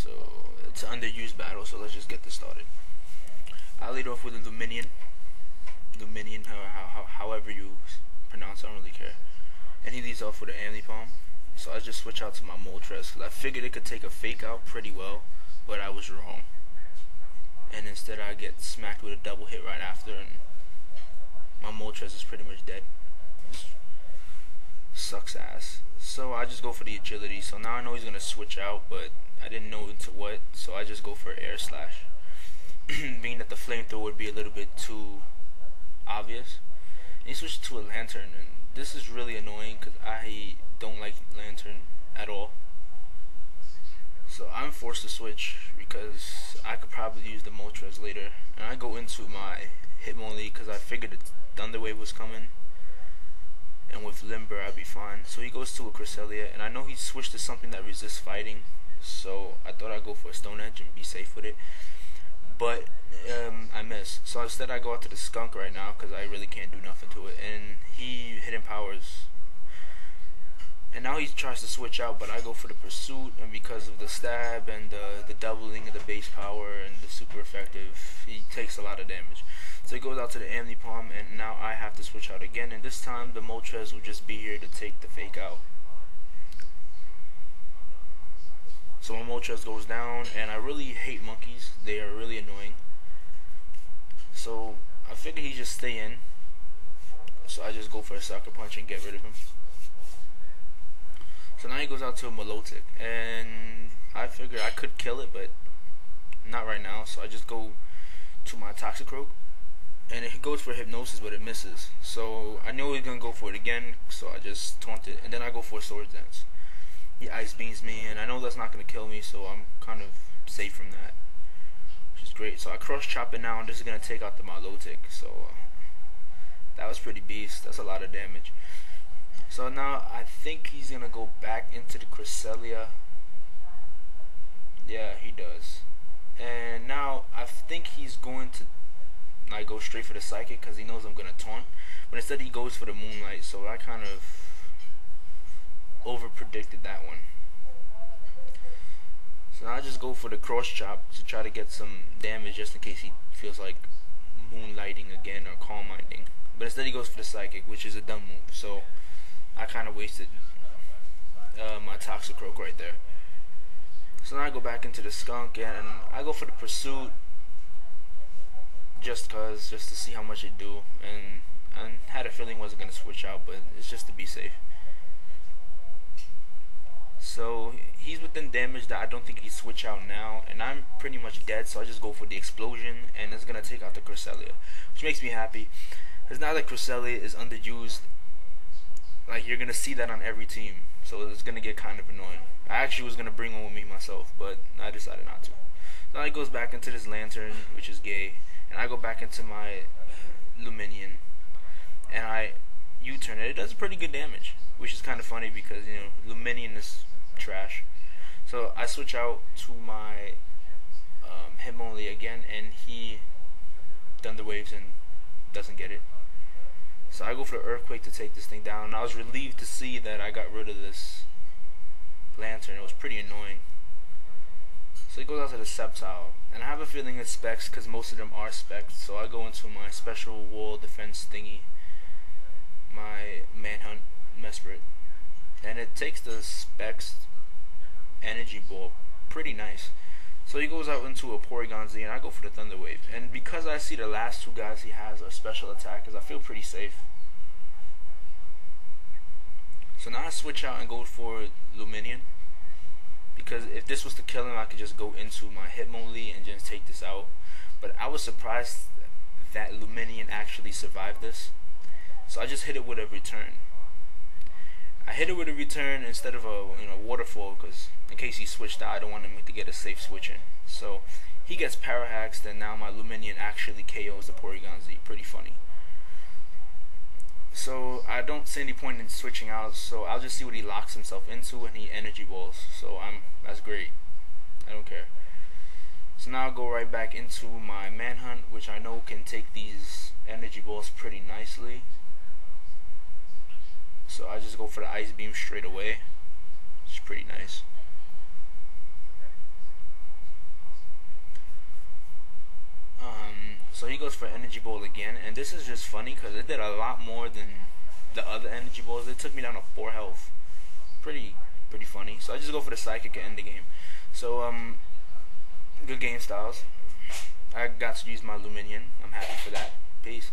So it's an underused battle, so let's just get this started. I'll lead off with a lumineon. Lumineon, however you pronounce it, I don't really care. And he leads off with an Amnipalm. So I just switch out to my Moltres because I figured it could take a fake out pretty well, but I was wrong. And instead I get smacked with a double hit right after, and my Moltres is pretty much dead. Sucks ass. So I just go for the agility. So now I know he's gonna switch out, but I didn't know into what, so I just go for air slash. Being that the flamethrower would be a little bit too obvious. And he switched to a lantern, and this is really annoying because I don't like lantern at all. So I'm forced to switch because I could probably use the Moltres later. And I go into my Hitmonlee because I figured the Thunder Wave was coming, and with Limber I'd be fine. So he goes to a Cresselia, and I know he switched to something that resists fighting, so I thought I'd go for a Stone Edge and be safe with it. But I miss. So instead I go out to the Skunk right now because I really can't do nothing to it, and he hidden powers. And now he tries to switch out, but I go for the Pursuit, and because of the stab and the doubling of the base power and the super effective, he takes a lot of damage. So he goes out to the Amnipalm, and now I have to switch out again, and this time the Moltres will just be here to take the fake out. So my Moltres goes down, and I really hate monkeys. They are really annoying. So I figure he just stay in. So I just go for a Sucker Punch and get rid of him. So now he goes out to a Milotic, and I figure I could kill it, but not right now. So I just go to my Toxicroak, and it goes for Hypnosis, but it misses. So I know he's gonna go for it again, so I just taunt it, and then I go for a Swords Dance. He Ice Beams me, and I know that's not gonna kill me, so I'm kind of safe from that, which is great. So I Cross Chop it now, and this is gonna take out the Milotic. So that was pretty beast. That's a lot of damage. So now I think he's gonna go back into the Cresselia. Yeah, he does. And now I think he's going to go straight for the Psychic because he knows I'm gonna taunt. But instead he goes for the Moonlight. So I kind of over predicted that one. So now I just go for the Cross Chop to try to get some damage just in case he feels like Moonlighting again or Calm Minding. But instead he goes for the Psychic, which is a dumb move. So I kind of wasted my Toxicroak right there. So now I go back into the Skunk, and I go for the Pursuit just to see how much it do. And I had a feeling it wasn't going to switch out, but it's just to be safe. So he's within damage that I don't think he'd switch out now, and I'm pretty much dead, so I just go for the Explosion, and it's going to take out the Cresselia, which makes me happy, because now that Cresselia is underused, like, you're gonna see that on every team, so it's gonna get kind of annoying. I actually was gonna bring one with me myself, but I decided not to. Now he goes back into this Lantern, which is gay, and I go back into my Lumineon, and I U-turn it. It does pretty good damage, which is kind of funny because, you know, Lumineon is trash. So I switch out to my Hitmonlee again, and he Thunder Waves and doesn't get it. So I go for the Earthquake to take this thing down, and I was relieved to see that I got rid of this Lantern. It was pretty annoying. So he goes out to the Sceptile, and I have a feeling it's specs because most of them are specs. So I go into my special wall defense thingy, my Manhunt Mesprit, and it takes the specs energy ball pretty nice. So he goes out into a Porygon Z, and I go for the Thunder Wave. And because I see the last two guys he has are special attackers, I feel pretty safe. So now I switch out and go for Lumineon, because if this was to kill him, I could just go into my Hitmonlee and just take this out. But I was surprised that Lumineon actually survived this. So I just hit it with a return. I hit it with a return instead of a waterfall, because in case he switched out, I don't want him to get a safe switch in. So he gets Parahaxed, and now my Lumineon actually KOs the Porygon Z. Pretty funny. So I don't see any point in switching out, so I'll just see what he locks himself into, and he energy balls. So that's great. I don't care. So now I'll go right back into my Manhunt, which I know can take these energy balls pretty nicely. So I just go for the Ice Beam straight away. It's pretty nice. So he goes for energy ball again, and this is just funny because it did a lot more than the other energy balls. It took me down to 4 health. Pretty funny. So I just go for the psychic and end the game. So good game, Styles. I got to use my lumineon. I'm happy for that. Peace.